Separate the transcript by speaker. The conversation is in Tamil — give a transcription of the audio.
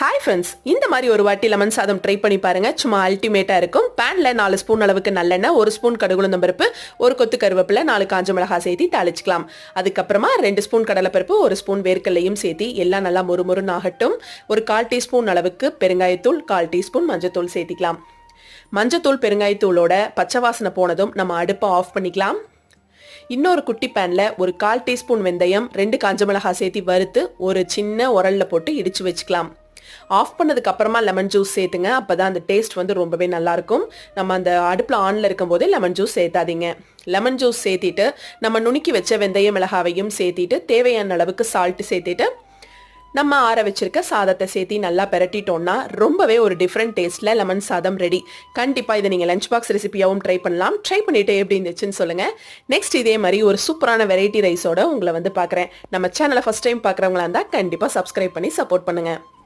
Speaker 1: ஹாய் ஃப்ரெண்ட்ஸ், இந்த மாதிரி ஒரு வாட்டி லெமன் சாதம் ட்ரை பண்ணி பாருங்க. சும்மா அல்டிமேட்டா இருக்கும். பேன்ல 4 ஸ்பூன் அளவுக்கு நல்லெண்ணெய், 1 ஸ்பூன் கடுகுளுந்தம் பருப்பு, 1 கொத்து கருவேப்பிலை, 4 காஞ்ச மிளகாய் சேர்த்து தாளிச்சுக்கலாம். அதுக்கப்புறமா 2 ஸ்பூன் கடலைப்பருப்பு, 1 ஸ்பூன் வேர்க்கல்லையும் சேர்த்து எல்லாம் நல்லா மொறுமொறுன்னு ஆகட்டும். ஒரு 1/4 டீஸ்பூன் அளவுக்கு பெருங்காயத்தூள், 1/4 டீஸ்பூன் மஞ்சத்தூள் சேர்த்திக்கலாம். மஞ்சத்தூள் பெருங்காயத்தூளோட பச்சை வாசனை போனதும் நம்ம அடுப்பை ஆஃப் பண்ணிக்கலாம். இன்னொரு குட்டி பேன்ல ஒரு 1/4 டீஸ்பூன் வெந்தயம், 2 காஞ்ச மிளகாய் சேர்த்து வறுத்து ஒரு சின்ன உரல்ல போட்டு இடிச்சு வச்சுக்கலாம். ஆஃப் பண்ணதுக்கு அப்புறமா லெமன் ஜூஸ் சேர்த்துங்க. அப்பதான் அந்த டேஸ்ட் வந்து ரொம்பவே நல்லா இருக்கும். நம்ம அந்த அடுப்புல ஆன்ல இருக்கும் போதே லெமன் ஜூஸ் சேர்த்தாதீங்க. லெமன் ஜூஸ் சேர்த்திட்டு நம்ம நுணுக்கி வச்ச வெந்தய மிளகாவையும் சேர்த்திட்டு தேவையான அளவுக்கு சால்ட் சேர்த்திட்டு நம்ம ஆற வச்சிருக்க சாதத்தை சேர்த்தி நல்லா பெரட்டிட்டோம்னா ரொம்பவே ஒரு டிஃப்ரெண்ட் டேஸ்ட்ல லெமன் சாதம் ரெடி. கண்டிப்பா இதை நீங்க லஞ்ச் பாக்ஸ் ரெசிபியாவும் ட்ரை பண்ணலாம். ட்ரை பண்ணிட்டு எப்படி இருந்துச்சுன்னு சொல்லுங்க. நெக்ஸ்ட் இதே மாதிரி ஒரு சூப்பரான வெரைட்டி ரைஸோட உங்களை வந்து பாக்குறேன். நம்ம சேனலை ஃபர்ஸ்ட் டைம் பாக்குறவங்களா இருந்தா கண்டிப்பா சப்ஸ்கிரைப் பண்ணி சப்போர்ட் பண்ணுங்க.